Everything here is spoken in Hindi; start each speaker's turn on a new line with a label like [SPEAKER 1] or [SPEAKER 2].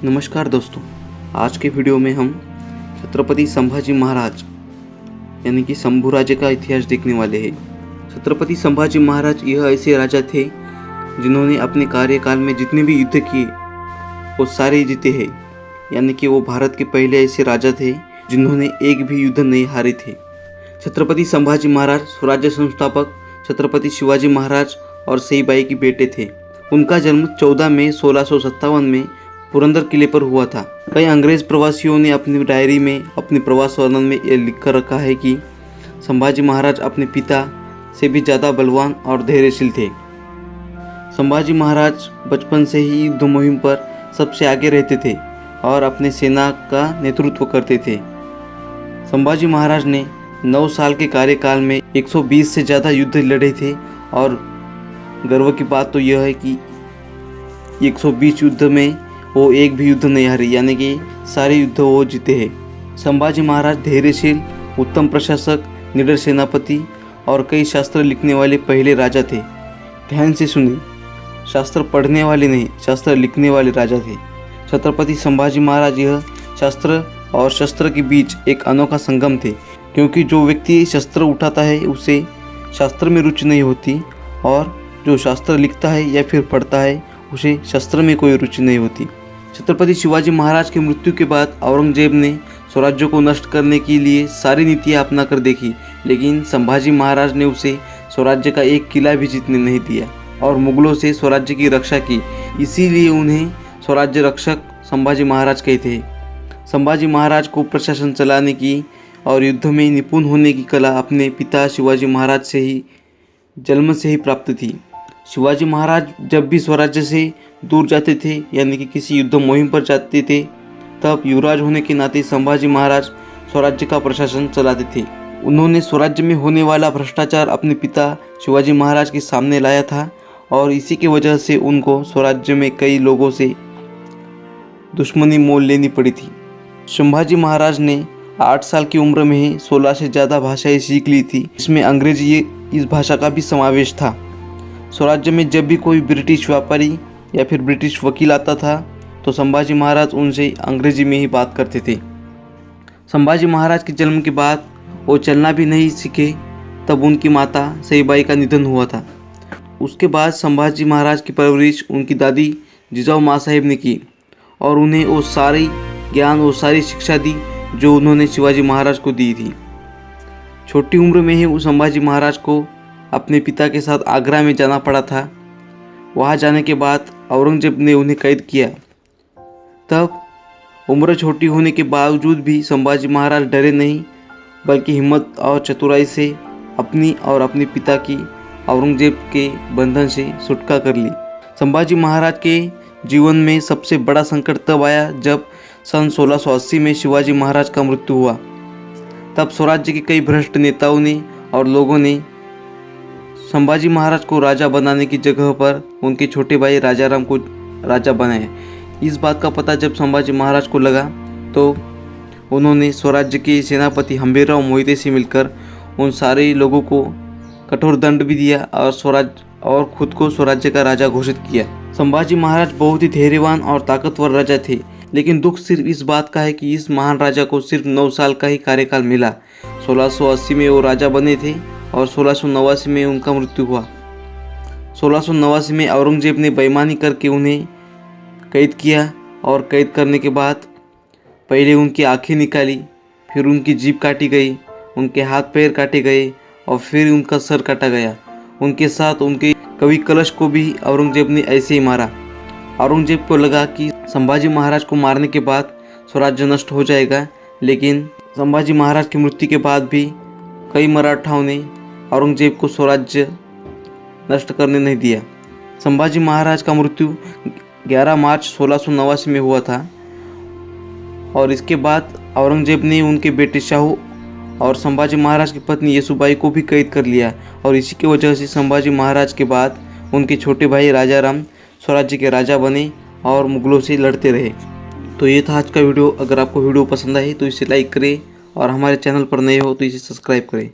[SPEAKER 1] नमस्कार दोस्तों, आज के वीडियो में हम छत्रपति संभाजी महाराज यानी कि शंभू राजे का इतिहास देखने वाले हैं। छत्रपति संभाजी महाराज यह ऐसे राजा थे जिन्होंने अपने कार्यकाल में जितने भी युद्ध किए वो सारे जीते हैं, यानी कि वो भारत के पहले ऐसे राजा थे जिन्होंने एक भी युद्ध नहीं हारे थे। छत्रपति संभाजी महाराज स्वराज्य संस्थापक छत्रपति शिवाजी महाराज और सईबाई के बेटे थे। उनका जन्म 14 मई 1657 में पुरंदर किले पर हुआ था। कई अंग्रेज प्रवासियों ने अपनी डायरी में अपने प्रवास वर्णन में यह लिखकर रखा है कि संभाजी महाराज अपने पिता से भी ज़्यादा बलवान और धैर्यशील थे। संभाजी महाराज बचपन से ही युद्ध मुहिम पर सबसे आगे रहते थे और अपने सेना का नेतृत्व करते थे। संभाजी महाराज ने 9 साल के कार्यकाल में 120 से ज़्यादा युद्ध लड़े थे और गर्व की बात तो यह है कि 120 युद्ध में वो एक भी युद्ध नहीं हारे, यानी कि सारे युद्ध वो जीते हैं। संभाजी महाराज धैर्यशील, उत्तम प्रशासक, निडर सेनापति और कई शास्त्र लिखने वाले पहले राजा थे। ध्यान से सुनिए, शास्त्र पढ़ने वाले नहीं, शास्त्र लिखने वाले राजा थे। छत्रपति संभाजी महाराज यह शास्त्र और शस्त्र के बीच एक अनोखा संगम थे, क्योंकि जो व्यक्ति शस्त्र उठाता है उसे शास्त्र में रुचि नहीं होती और जो शास्त्र लिखता है या फिर पढ़ता है उसे शस्त्र में कोई रुचि नहीं होती। छत्रपति शिवाजी महाराज की मृत्यु के बाद औरंगजेब ने स्वराज्य को नष्ट करने के लिए सारी नीतियां अपना कर देखी, लेकिन संभाजी महाराज ने उसे स्वराज्य का एक किला भी जीतने नहीं दिया और मुगलों से स्वराज्य की रक्षा की। इसीलिए उन्हें स्वराज्य रक्षक संभाजी महाराज कहते हैं। संभाजी महाराज को प्रशासन चलाने की और युद्ध में निपुण होने की कला अपने पिता शिवाजी महाराज से ही जन्म से ही प्राप्त थी। शिवाजी महाराज जब भी स्वराज्य से दूर जाते थे, यानी कि किसी युद्ध मुहिम पर जाते थे, तब युवराज होने के नाते संभाजी महाराज स्वराज्य का प्रशासन चलाते थे। उन्होंने स्वराज्य में होने वाला भ्रष्टाचार अपने पिता शिवाजी महाराज के सामने लाया था और इसी की वजह से उनको स्वराज्य में कई लोगों से दुश्मनी मोल लेनी पड़ी थी। संभाजी महाराज ने 8 साल की उम्र में ही 16 से ज़्यादा भाषाएं सीख ली थी, इसमें अंग्रेजी इस भाषा का भी समावेश था। स्वराज्य में जब भी कोई ब्रिटिश व्यापारी या फिर ब्रिटिश वकील आता था तो संभाजी महाराज उनसे अंग्रेजी में ही बात करते थे। संभाजी महाराज के जन्म के बाद वो चलना भी नहीं सीखे, तब उनकी माता सईबाई का निधन हुआ था। उसके बाद संभाजी महाराज की परवरिश उनकी दादी जिजाऊ माँ साहिब ने की और उन्हें वो सारी ज्ञान, वो सारी शिक्षा दी जो उन्होंने शिवाजी महाराज को दी थी। छोटी उम्र में ही वो संभाजी महाराज को अपने पिता के साथ आगरा में जाना पड़ा था। वहाँ जाने के बाद औरंगजेब ने उन्हें कैद किया। तब उम्र छोटी होने के बावजूद भी संभाजी महाराज डरे नहीं, बल्कि हिम्मत और चतुराई से अपनी और अपने पिता की औरंगजेब के बंधन से छुटकारा कर ली। संभाजी महाराज के जीवन में सबसे बड़ा संकट तब आया जब सन 1680 में शिवाजी महाराज का मृत्यु हुआ। तब स्वराज्य के कई भ्रष्ट नेताओं ने और लोगों ने संभाजी महाराज को राजा बनाने की जगह पर उनके छोटे भाई राजाराम को राजा बनाया। इस बात का पता जब संभाजी महाराज को लगा तो उन्होंने स्वराज्य के सेनापति हंबीरराव मोहिते से मिलकर उन सारे लोगों को कठोर दंड भी दिया और खुद को स्वराज्य का राजा घोषित किया। संभाजी महाराज बहुत ही धैर्यवान और ताकतवर राजा थे, लेकिन दुख सिर्फ इस बात का है कि इस महान राजा को सिर्फ 9 साल का ही कार्यकाल मिला। 1680 में वो राजा बने थे और 1689 में उनका मृत्यु हुआ। 1689 में औरंगजेब ने बेईमानी करके उन्हें कैद किया और कैद करने के बाद पहले उनकी आंखें निकाली, फिर उनकी जीभ काटी गई, उनके हाथ पैर काटे गए और फिर उनका सर काटा गया। उनके साथ उनके कवि कलश को भी औरंगजेब ने ऐसे ही मारा। औरंगजेब को लगा कि संभाजी महाराज को मारने के बाद स्वराज्य नष्ट हो जाएगा, लेकिन संभाजी महाराज की मृत्यु के बाद भी कई मराठाओं ने औरंगजेब को स्वराज्य नष्ट करने नहीं दिया। संभाजी महाराज का मृत्यु 11 मार्च 1689 में हुआ था और इसके बाद औरंगजेब ने उनके बेटे शाहू और संभाजी महाराज की पत्नी येसुबाई को भी कैद कर लिया और इसी की वजह से संभाजी महाराज के बाद उनके छोटे भाई राजाराम स्वराज्य के राजा बने और मुगलों से लड़ते रहे। तो ये था आज का वीडियो। अगर आपको वीडियो पसंद आए तो इसे लाइक करें और हमारे चैनल पर नए हो तो इसे सब्सक्राइब करें।